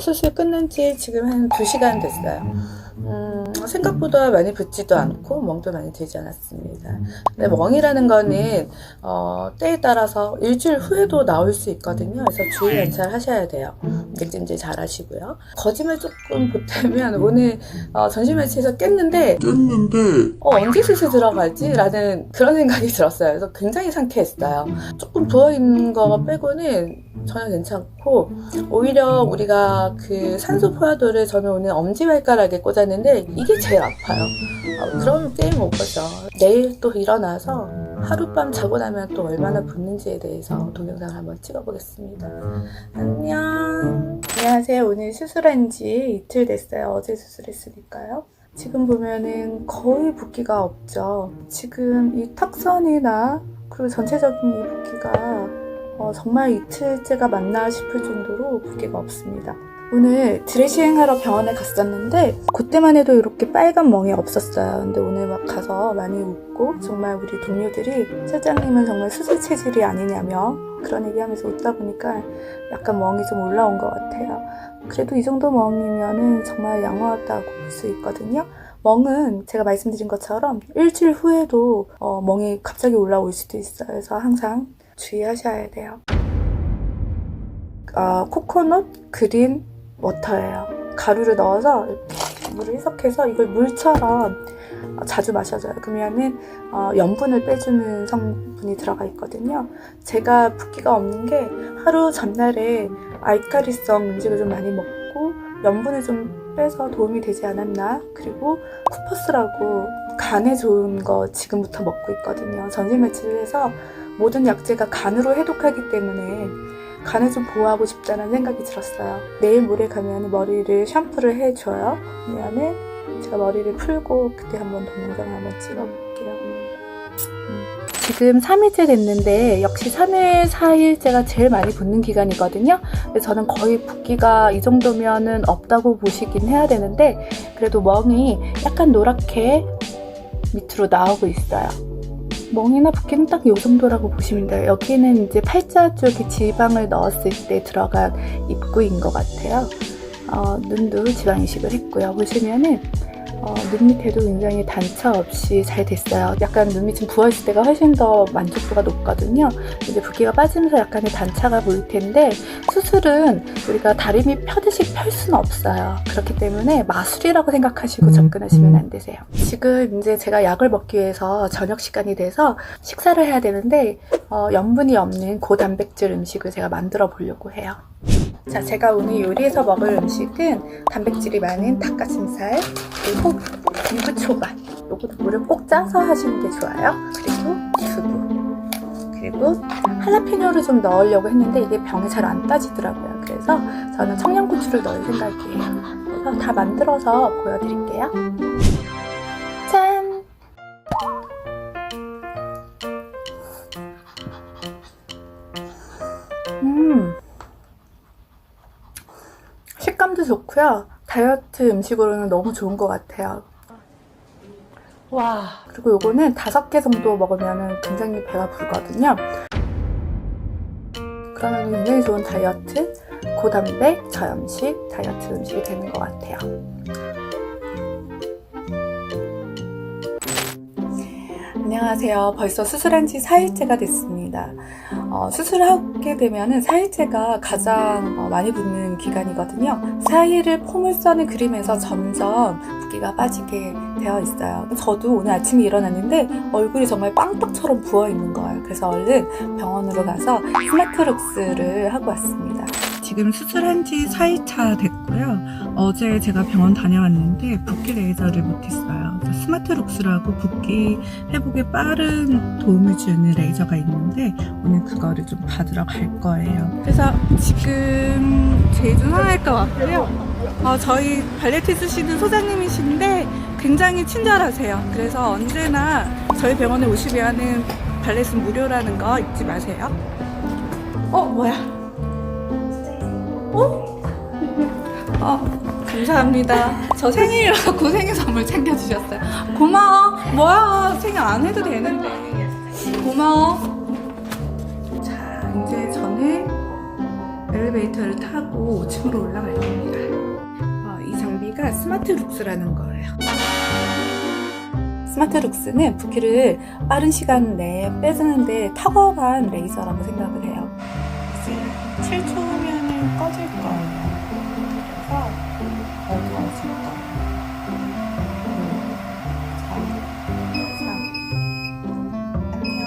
수술 끝난 지 지금 한 2시간 됐어요. 생각보다 많이 붓지도 않고 멍도 많이 들지 않았습니다. 근데 멍이라는 거는 때에 따라서 일주일 후에도 나올 수 있거든요. 그래서 주의 연찰 하셔야 돼요. 객진질 잘 하시고요. 거짓말 조금 보태면 오늘 전신마취에서 깼는데 언제 수술 들어갈지? 라는 그런 생각이 들었어요. 그래서 굉장히 상쾌했어요. 조금 부어있는 거 빼고는 전혀 괜찮고, 오히려 우리가 그 산소 포화도를 저는 오늘 엄지발가락에 꽂았는데 이게 제일 아파요. 그럼 게임 오버죠. 내일 또 일어나서 하룻밤 자고 나면 또 얼마나 붓는지에 대해서 동영상을 한번 찍어보겠습니다. 안녕. 안녕하세요. 오늘 수술한 지 이틀 됐어요. 어제 수술했으니까요. 지금 보면은 거의 붓기가 없죠. 지금 이 턱선이나 그리고 전체적인 이 붓기가 정말 이틀째가 맞나 싶을 정도로 붓기가 없습니다. 오늘 드레싱 하러 병원에 갔었는데 그때만 해도 이렇게 빨간 멍이 없었어요. 근데 오늘 막 가서 많이 웃고, 정말 우리 동료들이 실장님은 정말 수술 체질이 아니냐며 그런 얘기하면서 웃다 보니까 약간 멍이 좀 올라온 것 같아요. 그래도 이 정도 멍이면은 정말 양호하다고 볼 수 있거든요. 멍은 제가 말씀드린 것처럼 일주일 후에도 멍이 갑자기 올라올 수도 있어요. 그래서 항상 주의하셔야 돼요. 코코넛 그린 워터예요. 가루를 넣어서 이렇게 물을 희석해서 이걸 물처럼 자주 마셔줘요. 그러면은 염분을 빼주는 성분이 들어가 있거든요. 제가 붓기가 없는 게 하루 전날에 알카리성 음식을 좀 많이 먹고 염분을 좀 빼서 도움이 되지 않았나. 그리고 쿠퍼스라고 간에 좋은 거 지금부터 먹고 있거든요. 전신마취를 해서 모든 약재가 간으로 해독하기 때문에 간을 좀 보호하고 싶다는 생각이 들었어요. 내일 모레 가면 머리를 샴푸를 해줘요. 그러면은 제가 머리를 풀고 그때 한번 동영상을 한번 찍어볼게요. 지금 3일째 됐는데 역시 3일, 4일째가 제일 많이 붓는 기간이거든요. 근데 저는 거의 붓기가 이 정도면은 없다고 보시긴 해야 되는데, 그래도 멍이 약간 노랗게 밑으로 나오고 있어요. 멍이나 붓기는 딱 이 정도라고 보시면 돼요. 여기는 이제 팔자 쪽에 지방을 넣었을 때 들어간 입구인 것 같아요. 눈도 지방 이식을 했고요. 보시면은 눈 밑에도 굉장히 단차 없이 잘 됐어요. 약간 눈 밑이 부어있을 때가 훨씬 더 만족도가 높거든요. 이제 붓기가 빠지면서 약간의 단차가 보일 텐데, 수술은 우리가 다리 밑 펴듯이 펼 수는 없어요. 그렇기 때문에 마술이라고 생각하시고 접근하시면 안 되세요. 지금 이제 제가 약을 먹기 위해서 저녁 시간이 돼서 식사를 해야 되는데 염분이 없는 고단백질 음식을 제가 만들어 보려고 해요. 자, 제가 오늘 요리해서 먹을 음식은 단백질이 많은 닭가슴살, 그리고 유부초밥. 요것도 물을 꼭 짜서 하시는 게 좋아요. 그리고 두부, 그리고 할라피뇨를 좀 넣으려고 했는데 이게 병에 잘 안 따지더라고요. 그래서 저는 청양고추를 넣을 생각이에요. 그래서 다 만들어서 보여드릴게요. 짠! 식감도 좋고요. 다이어트 음식으로는 너무 좋은 것 같아요. 와, 그리고 요거는 5개 정도 먹으면 굉장히 배가 부르거든요. 그러면 굉장히 좋은 다이어트, 고단백, 저염식 다이어트 음식이 되는 것 같아요. 안녕하세요. 벌써 수술한 지 4일째가 됐습니다. 수술하게 되면은 4일째가 가장 많이 붓는 기간이거든요. 4일을 포물선을 그리면서 점점 붓기가 빠지게 되어 있어요. 저도 오늘 아침에 일어났는데 얼굴이 정말 빵떡처럼 부어 있는 거예요. 그래서 얼른 병원으로 가서 스마트룩스를 하고 왔습니다. 지금 수술한 지 4일차 됐고요. 어제 제가 병원 다녀왔는데 붓기 레이저를 못했어요. 스마트룩스라고 붓기 회복에 빠른 도움을 주는 레이저가 있는데 오늘 그거를 좀 받으러 갈 거예요. 그래서 지금 제주 성형외과 왔고요. 저희 발레트 쓰시는 소장님이신데 굉장히 친절하세요. 그래서 언제나 저희 병원에 오시면은 발렛은 무료라는 거 잊지 마세요. 뭐야? 감사합니다. 저 생일이라고 생일 선물 챙겨주셨어요. 고마워. 뭐야, 생일 안 해도 되는데. 고마워. 자, 이제 저는 엘리베이터를 타고 5층으로 올라갈 겁니다. 이 장비가 스마트룩스라는 거예요. 스마트룩스는 붓기를 빠른 시간 내에 빼주는데 탁월한 레이저라고 생각을 해요. 이제 7초면은 꺼질 거예요. 그래서 어두워질 거예요. 4, 3, 안녕.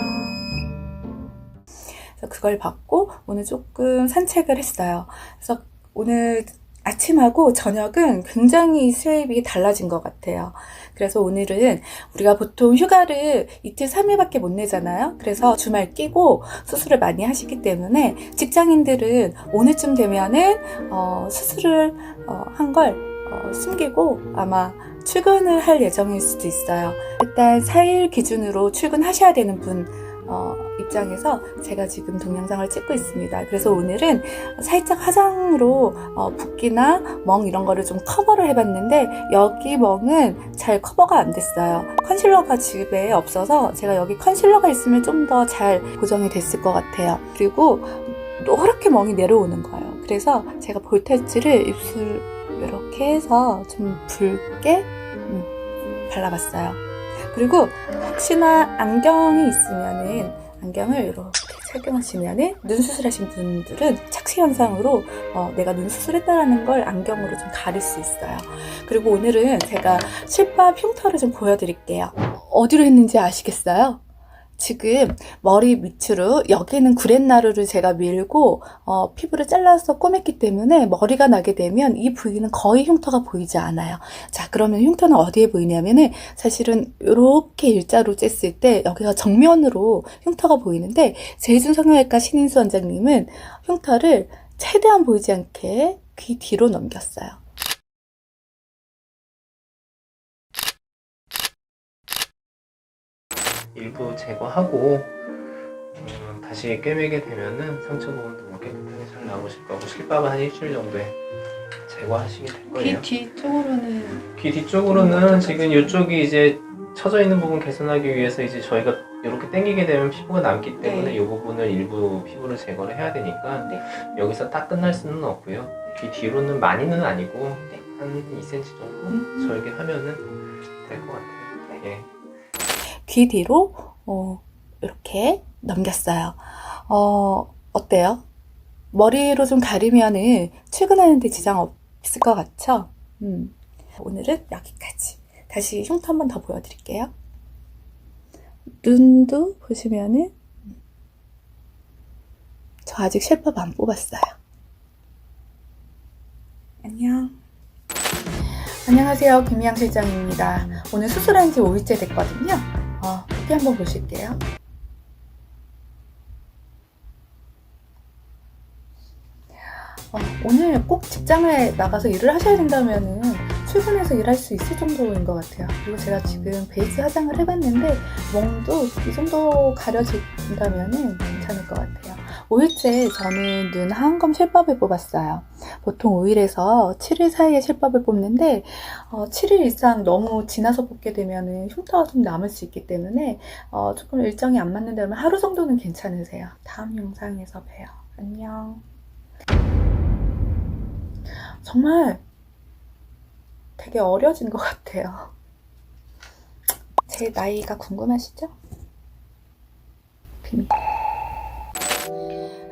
그래서 그걸 받고 오늘 조금 산책을 했어요. 그래서 오늘 아침하고 저녁은 굉장히 수입이 달라진 것 같아요. 그래서 오늘은 우리가 보통 휴가를 이틀 3일밖에 못 내잖아요. 그래서 주말 끼고 수술을 많이 하시기 때문에 직장인들은 오늘쯤 되면은 수술을 한 걸 숨기고 아마 출근을 할 예정일 수도 있어요. 일단 4일 기준으로 출근하셔야 되는 분 입장에서 제가 지금 동영상을 찍고 있습니다. 그래서 오늘은 살짝 화장으로 붓기나 멍 이런 거를 좀 커버를 해봤는데 여기 멍은 잘 커버가 안 됐어요. 컨실러가 집에 없어서 제가 여기 컨실러가 있으면 좀 더 잘 고정이 됐을 것 같아요. 그리고 노랗게 멍이 내려오는 거예요. 그래서 제가 볼터치를 입술 이렇게 해서 좀 붉게 발라봤어요. 그리고 혹시나 안경이 있으면은 안경을 이렇게 착용하시면은 눈 수술하신 분들은 착시 현상으로 내가 눈 수술했다라는 걸 안경으로 좀 가릴 수 있어요. 그리고 오늘은 제가 실밥 흉터를 좀 보여드릴게요. 어디로 했는지 아시겠어요? 지금 머리 밑으로 여기는 구렛나루를 제가 밀고 피부를 잘라서 꼬맸기 때문에 머리가 나게 되면 이 부위는 거의 흉터가 보이지 않아요. 자, 그러면 흉터는 어디에 보이냐면은 사실은 이렇게 일자로 쬐을 때 여기가 정면으로 흉터가 보이는데 재준 성형외과 신인수 원장님은 흉터를 최대한 보이지 않게 귀 뒤로 넘겼어요. 일부 제거하고 다시 꿰매게 되면은 상처 부분도 뭐 깨끗하게 잘 나오실 거고 실밥은 한 일주일 정도에 제거하시게 될 거예요. 귀 뒤쪽으로는 지금 이쪽이 이제 처져 있는 부분 개선하기 위해서 이제 저희가 이렇게 당기게 되면 피부가 남기 때문에 이 부분을 일부 피부를 제거를 해야 되니까 여기서 딱 끝날 수는 없고요. 귀 뒤로는 많이는 아니고 한 2cm 정도 절개하면은 될 것 같아요. 예. 귀 뒤로 이렇게 넘겼어요. 어때요? 머리로 좀 가리면은 출근하는데 지장 없을 것 같죠? 오늘은 여기까지. 다시 흉터 한 번 더 보여드릴게요. 눈도 보시면은 저 아직 실밥 안 뽑았어요. 안녕. 안녕하세요. 김미양 실장입니다. 오늘 수술한 지 5일째 됐거든요. 붓기 한번 보실게요. 오늘 꼭 직장에 나가서 일을 하셔야 된다면은 출근해서 일할 수 있을 정도인 것 같아요. 그리고 제가 지금 베이스 화장을 해봤는데 멍도 이 정도 가려진다면은 괜찮을 것 같아요. 5일째 저는 눈 하안검 실밥을 뽑았어요. 보통 5일에서 7일 사이에 실밥을 뽑는데 7일 이상 너무 지나서 뽑게 되면 흉터가 좀 남을 수 있기 때문에 조금 일정이 안 맞는다면 하루 정도는 괜찮으세요. 다음 영상에서 봬요. 안녕. 정말 되게 어려진 것 같아요. 제 나이가 궁금하시죠? 비밀.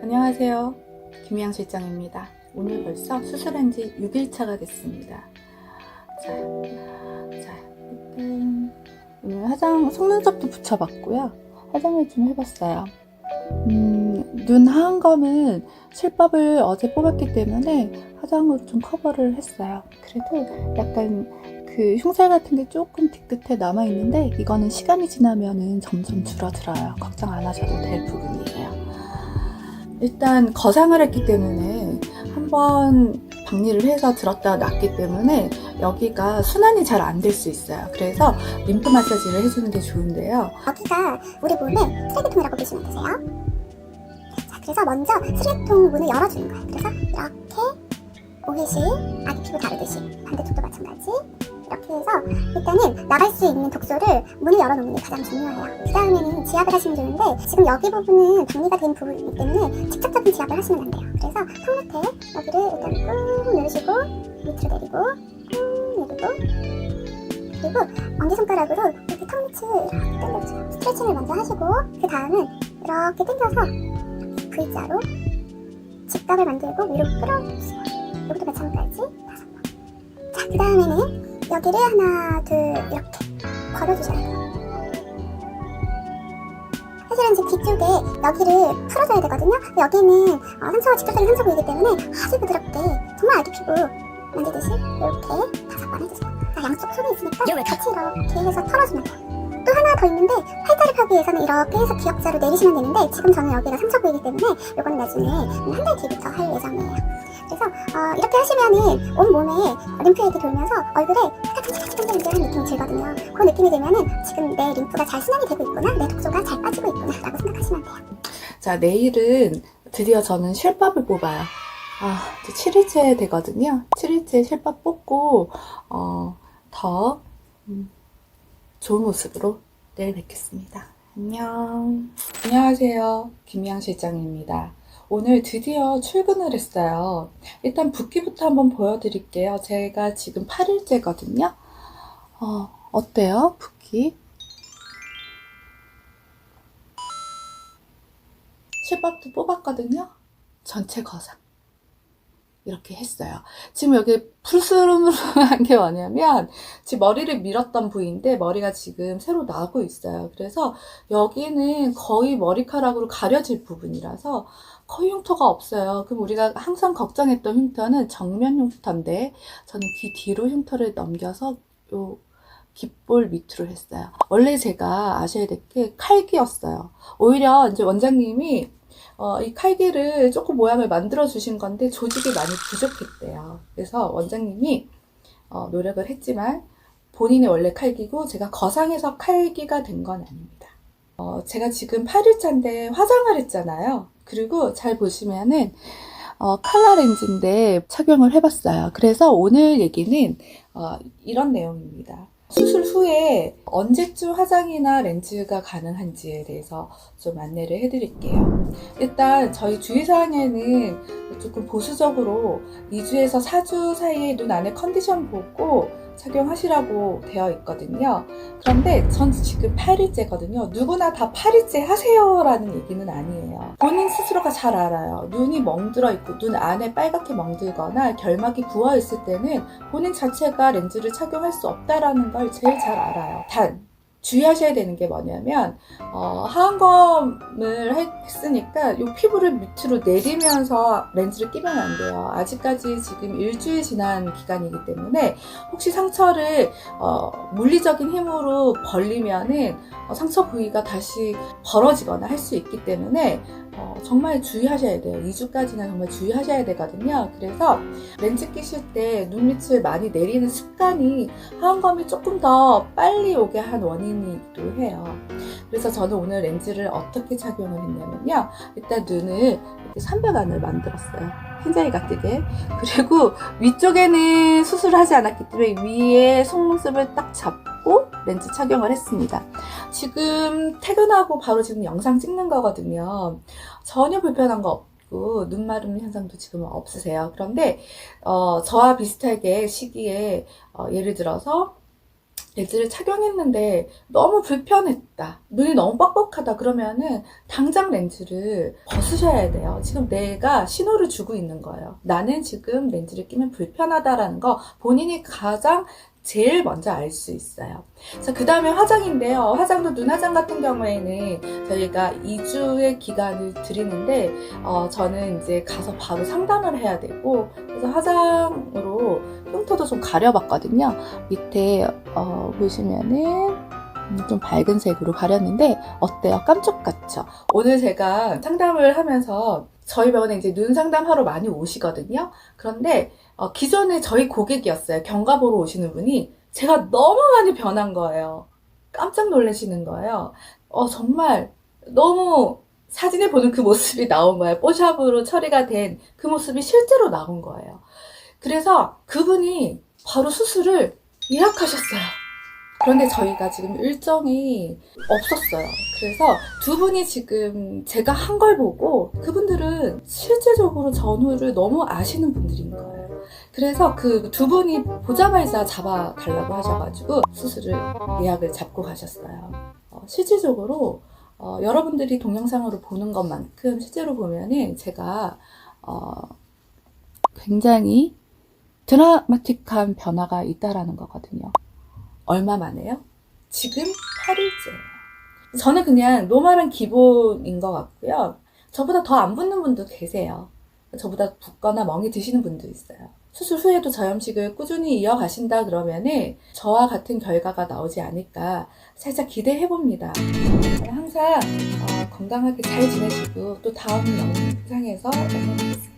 안녕하세요. 김미양 실장입니다. 오늘 벌써 수술한 지 6일차가 됐습니다. 자, 일단 오늘 화장, 속눈썹도 붙여봤고요. 화장을 좀 해봤어요. 눈 하안검은 실밥을 어제 뽑았기 때문에 화장으로 좀 커버를 했어요. 그래도 약간 그 흉살 같은 게 조금 뒤끝에 남아있는데 이거는 시간이 지나면은 점점 줄어들어요. 걱정 안 하셔도 될 부분이에요. 일단 거상을 했기 때문에 한번 박리를 해서 들었다 놨기 때문에 여기가 순환이 잘 안 될 수 있어요. 그래서 림프 마사지를 해주는 게 좋은데요. 여기가 우리 몸의 쓰레기통이라고 보시면 되세요. 자, 그래서 먼저 쓰레기통 문을 열어주는 거예요. 그래서 이렇게 오롯이 아기 피부 다루듯이 반대쪽도 마찬가지 이렇게 해서 일단은 나갈 수 있는 독소를 문을 열어놓는 게 가장 중요해요. 그 다음에는 지압을 하시면 좋은데 지금 여기 부분은 방리가 된 부분이기 때문에 직접적인 지압을 하시면 안 돼요. 그래서 턱 밑에 여기를 일단 꾹 누르시고 밑으로 내리고 꾹 내리고 그리고 엄지손가락으로 이렇게 턱 밑을 이렇게 당겨주세요. 스트레칭을 먼저 하시고 그 다음은 이렇게 당겨서 V자로 직각을 만들고 위로 끌어주세요. 여기도 마찬가지 5번. 자, 그 다음에는 여기를 하나, 둘 이렇게 걸어주셔야 돼요. 사실은 이제 뒤쪽에 여기를 풀어줘야 되거든요. 근데 여기는 상처가 직접적인 상처 부위이기 때문에 아주 부드럽게 정말 아기 피부 만지듯이 이렇게 5번 해주세요. 자, 양쪽 손이 있으니까 같이 이렇게 해서 털어주면 돼요. 또 하나 더 있는데 팔다리 펴기 위해서는 이렇게 해서 기역자로 내리시면 되는데 지금 저는 여기가 상처 부위이기 때문에 이건 나중에 한 달 뒤부터 할 예정이에요. 그래서 이렇게 하시면은 온 몸에 림프액이 돌면서 얼굴에 끈적끈적한 느낌이 들거든요. 그 느낌이 들면은 지금 내 림프가 잘 순환이 되고 있구나, 내 독소가 잘 빠지고 있구나 라고 생각하시면 돼요. 자, 내일은 드디어 저는 실밥을 뽑아요. 이제 7일째 되거든요. 7일째 실밥 뽑고 더 좋은 모습으로 내일 뵙겠습니다. 안녕. 안녕하세요. 김미양 실장입니다. 오늘 드디어 출근을 했어요. 일단 붓기부터 한번 보여드릴게요. 제가 지금 8일째거든요. 어때요? 붓기? 실밥도 뽑았거든요. 전체 거상. 이렇게 했어요. 지금 여기 푸르스름한 게 뭐냐면 지금 머리를 밀었던 부위인데 머리가 지금 새로 나고 있어요. 그래서 여기는 거의 머리카락으로 가려질 부분이라서 거의 흉터가 없어요. 그럼 우리가 항상 걱정했던 흉터는 정면 흉터인데 저는 귀 뒤로 흉터를 넘겨서 요 귓볼 밑으로 했어요. 원래 제가 아셔야 될 게 칼기였어요. 오히려 이제 원장님이 이 칼기를 조금 모양을 만들어 주신 건데 조직이 많이 부족했대요. 그래서 원장님이 노력을 했지만 본인이 원래 칼기고 제가 거상해서 칼기가 된 건 아닙니다. 제가 지금 8일차인데 화장을 했잖아요. 그리고 잘 보시면은 칼라 렌즈인데 착용을 해봤어요. 그래서 오늘 얘기는 이런 내용입니다. 수술 후에 언제쯤 화장이나 렌즈가 가능한지에 대해서 좀 안내를 해드릴게요. 일단 저희 주의사항에는 조금 보수적으로 2주에서 4주 사이에 눈 안에 컨디션 보고 착용하시라고 되어 있거든요. 그런데 전 지금 8일째거든요. 누구나 다 8일째 하세요 라는 얘기는 아니에요. 본인 스스로가 잘 알아요. 눈이 멍들어 있고 눈 안에 빨갛게 멍들거나 결막이 부어 있을 때는 본인 자체가 렌즈를 착용할 수 없다라는 걸 제일 잘 알아요. 단 주의하셔야 되는 게 뭐냐면 하안검을 했으니까 이 피부를 밑으로 내리면서 렌즈를 끼면 안 돼요. 아직까지 지금 일주일 지난 기간이기 때문에 혹시 상처를 물리적인 힘으로 벌리면은 상처 부위가 다시 벌어지거나 할 수 있기 때문에 정말 주의하셔야 돼요. 2주까지는 정말 주의하셔야 되거든요. 그래서 렌즈 끼실 때 눈 밑을 많이 내리는 습관이 하안검이 조금 더 빨리 오게 한 원인이기도 해요. 그래서 저는 오늘 렌즈를 어떻게 착용을 했냐면요. 일단 눈을 이렇게 삼각안을 만들었어요. 흰자위가 뜨게. 그리고 위쪽에는 수술을 하지 않았기 때문에 위에 속눈썹을 딱 잡고 렌즈 착용을 했습니다. 지금 퇴근하고 바로 지금 영상 찍는 거거든요. 전혀 불편한 거 없고 눈 마름 현상도 지금은 없으세요. 그런데 저와 비슷하게 시기에 예를 들어서 렌즈를 착용했는데 너무 불편했다, 눈이 너무 뻑뻑하다 그러면은 당장 렌즈를 벗으셔야 돼요. 지금 내가 신호를 주고 있는 거예요. 나는 지금 렌즈를 끼면 불편하다라는 거 본인이 가장 제일 먼저 알 수 있어요. 자, 그 다음에 화장인데요. 화장도 눈화장 같은 경우에는 저희가 2주의 기간을 드리는데 저는 이제 가서 바로 상담을 해야 되고, 그래서 화장으로 흉터도 좀 가려봤거든요. 밑에 보시면은 좀 밝은 색으로 가렸는데 어때요? 깜짝같죠? 오늘 제가 상담을 하면서 저희 병원에 이제 눈 상담하러 많이 오시거든요. 그런데 기존에 저희 고객이었어요. 경과 보러 오시는 분이 제가 너무 많이 변한 거예요. 깜짝 놀라시는 거예요. 정말 너무 사진에 보는 그 모습이 나온 거예요. 뽀샵으로 처리가 된 그 모습이 실제로 나온 거예요. 그래서 그분이 바로 수술을 예약하셨어요. 그런데 저희가 지금 일정이 없었어요. 그래서 두 분이 지금 제가 한 걸 보고 그분들은 실제적으로 전후를 너무 아시는 분들인 거예요. 그래서 그 두 분이 보자마자 잡아달라고 하셔가지고 수술을 예약을 잡고 가셨어요. 실질적으로 여러분들이 동영상으로 보는 것만큼 실제로 보면은 제가 굉장히 드라마틱한 변화가 있다라는 거거든요. 얼마 만에요? 지금 8일째예요. 저는 그냥 노멀한 기본인 것 같고요. 저보다 더 안 붓는 분도 계세요. 저보다 붓거나 멍이 드시는 분도 있어요. 수술 후에도 저염식을 꾸준히 이어가신다 그러면은 저와 같은 결과가 나오지 않을까 살짝 기대해봅니다. 항상 건강하게 잘 지내시고 또 다음 영상에서 만나뵙겠습니다.